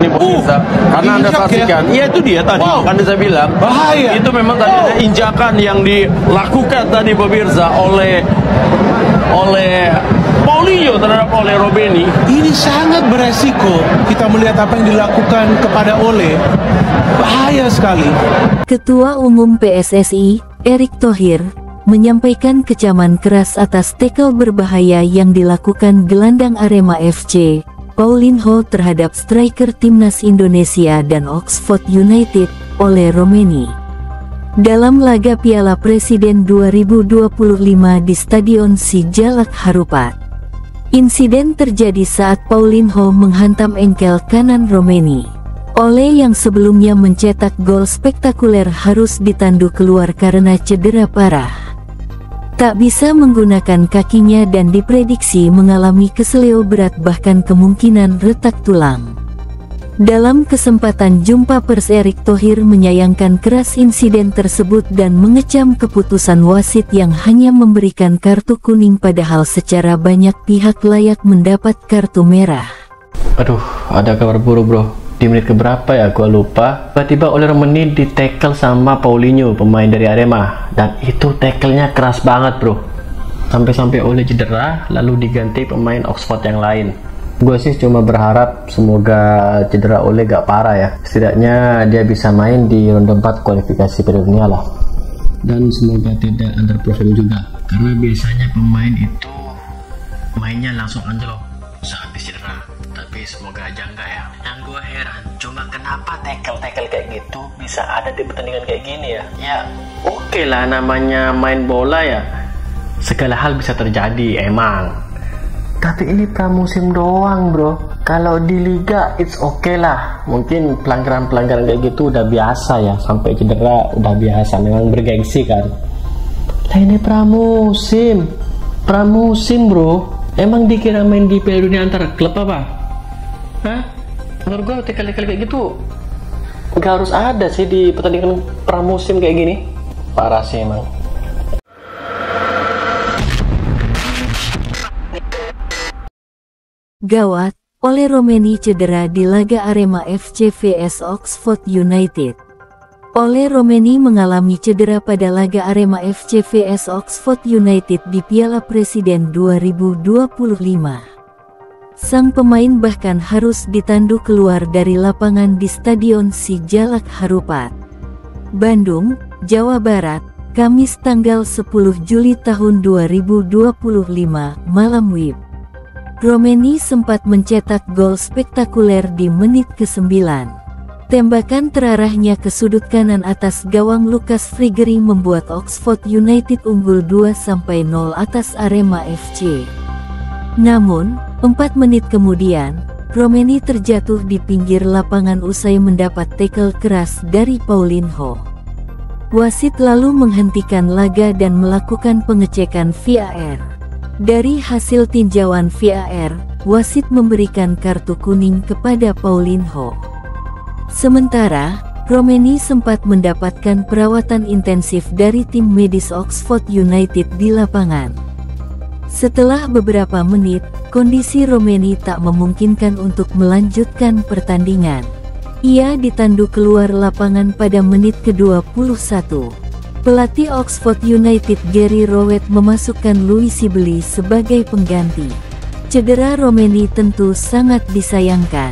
nih pemirsa. Karena Anda saksikan, iya itu dia tadi, kan saya bilang. Bahaya. Itu memang tadi ada injakan yang dilakukan tadi pemirsa oleh Paulinho terhadap Ole Robeni. Ini sangat beresiko. Kita melihat apa yang dilakukan kepada Ole. Bahaya sekali. Ketua Umum PSSI, Erick Thohir, menyampaikan kecaman keras atas tackle berbahaya yang dilakukan gelandang Arema FC, Paulinho terhadap striker timnas Indonesia dan Oxford United, Ole Romeni. Dalam laga Piala Presiden 2025 di Stadion Sijalak Harupat. Insiden terjadi saat Paulinho menghantam engkel kanan Romeni. Ole yang sebelumnya mencetak gol spektakuler harus ditandu keluar karena cedera parah. Tak bisa menggunakan kakinya dan diprediksi mengalami keseleo berat bahkan kemungkinan retak tulang. Dalam kesempatan jumpa pers, Erick Thohir menyayangkan keras insiden tersebut dan mengecam keputusan wasit yang hanya memberikan kartu kuning padahal secara banyak pihak layak mendapat kartu merah. Aduh, ada kabar buruk bro. Di menit keberapa ya, gua lupa. Tiba-tiba Ole Romeni di tackle sama Paulinho, pemain dari Arema. Dan itu tackle-nya keras banget bro. Sampai-sampai Ole cedera, lalu diganti pemain Oxford yang lain. Gue sih cuma berharap semoga cedera Ole gak parah ya. Setidaknya dia bisa main di ronde 4 kualifikasi Piala Dunia lah. Dan semoga tidak under prosedur juga. Karena biasanya pemain itu mainnya langsung anjlok saat cedera. Tapi semoga aja enggak ya. Yang gue heran cuma kenapa tackle kayak gitu bisa ada di pertandingan kayak gini ya. Ya oke lah, namanya main bola ya. Segala hal bisa terjadi emang. Tapi ini pramusim doang bro. Kalau di liga it's okay lah. Mungkin pelanggaran kayak gitu udah biasa ya. Sampai cedera udah biasa. Memang bergengsi kan. Lah ini pramusim bro. Emang dikira main di Piala Dunia antar klub apa? Hah? Menurut gue kali kayak gitu gak harus ada sih di pertandingan pramusim kayak gini. Parah sih emang. Gawat, Ole Romeni cedera di laga Arema FC vs Oxford United. Ole Romeni mengalami cedera pada laga Arema FC vs Oxford United di Piala Presiden 2025. Sang pemain bahkan harus ditandu keluar dari lapangan di Stadion Sijalak Harupat, Bandung, Jawa Barat, Kamis tanggal 10 Juli tahun 2025 malam WIB. Romeni sempat mencetak gol spektakuler di menit ke-9. Tembakan terarahnya ke sudut kanan atas gawang Lucas Frigeri membuat Oxford United unggul 2-0 atas Arema FC. Namun, 4 menit kemudian, Romeni terjatuh di pinggir lapangan usai mendapat tackle keras dari Paulinho. Wasit lalu menghentikan laga dan melakukan pengecekan VAR. Dari hasil tinjauan VAR, wasit memberikan kartu kuning kepada Paulinho. Sementara, Romeni sempat mendapatkan perawatan intensif dari tim medis Oxford United di lapangan. Setelah beberapa menit, kondisi Romeni tak memungkinkan untuk melanjutkan pertandingan. Ia ditandu keluar lapangan pada menit ke-21. Pelatih Oxford United Gary Rowett memasukkan Louis Sibley sebagai pengganti. Cedera Romeni tentu sangat disayangkan.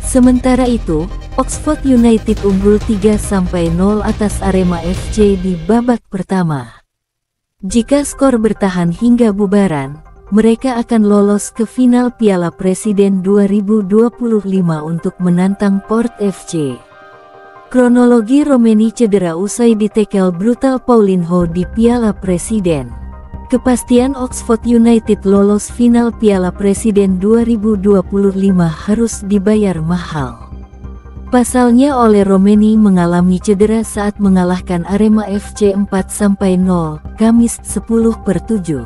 Sementara itu, Oxford United unggul 3-0 atas Arema FC di babak pertama. Jika skor bertahan hingga bubaran, mereka akan lolos ke final Piala Presiden 2025 untuk menantang Port FC. Kronologi Romeni cedera usai ditekel brutal Paulinho di Piala Presiden. Kepastian Oxford United lolos final Piala Presiden 2025 harus dibayar mahal. Pasalnya Ole Romeni mengalami cedera saat mengalahkan Arema FC 4-0, Kamis 10/7.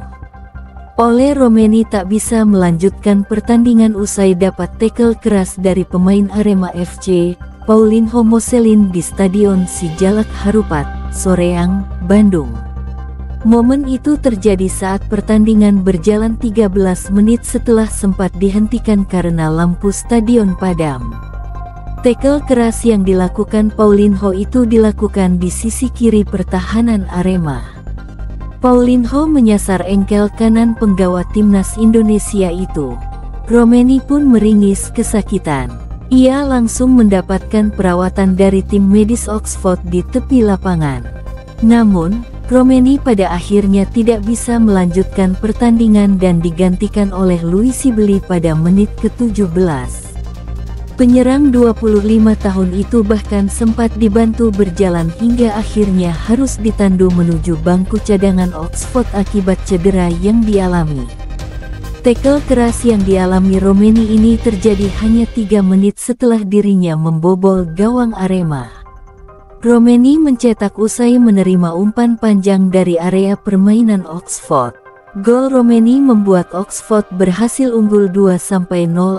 Ole Romeni tak bisa melanjutkan pertandingan usai dapat tackle keras dari pemain Arema FC, Paulinho Moselin di Stadion Sijalak Harupat, Soreang, Bandung. Momen itu terjadi saat pertandingan berjalan 13 menit setelah sempat dihentikan karena lampu stadion padam. Tackle keras yang dilakukan Paulinho itu dilakukan di sisi kiri pertahanan Arema. Paulinho menyasar engkel kanan penggawa timnas Indonesia itu. Romeni pun meringis kesakitan. Ia langsung mendapatkan perawatan dari tim medis Oxford di tepi lapangan. Namun, Romeni pada akhirnya tidak bisa melanjutkan pertandingan dan digantikan oleh Luisi Belli pada menit ke-17. Penyerang 25 tahun itu bahkan sempat dibantu berjalan hingga akhirnya harus ditandu menuju bangku cadangan Oxford akibat cedera yang dialami. Tackle keras yang dialami Romeni ini terjadi hanya 3 menit setelah dirinya membobol gawang Arema. Romeni mencetak usai menerima umpan panjang dari area permainan Oxford. Gol Romeni membuat Oxford berhasil unggul 2-0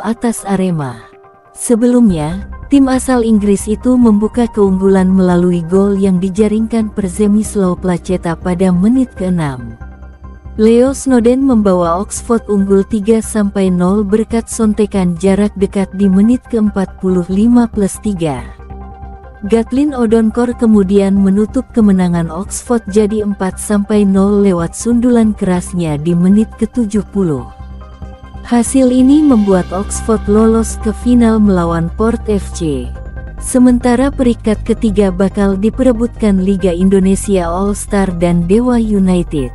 atas Arema. Sebelumnya, tim asal Inggris itu membuka keunggulan melalui gol yang dijaringkan Przemysław Placeta pada menit ke-6. Leo Snowden membawa Oxford unggul 3-0 berkat sontekan jarak dekat di menit ke-45+3. Gatlin Odonkor kemudian menutup kemenangan Oxford jadi 4-0 lewat sundulan kerasnya di menit ke-70. Hasil ini membuat Oxford lolos ke final melawan Port FC. Sementara peringkat ketiga bakal diperebutkan Liga Indonesia All Star dan Dewa United.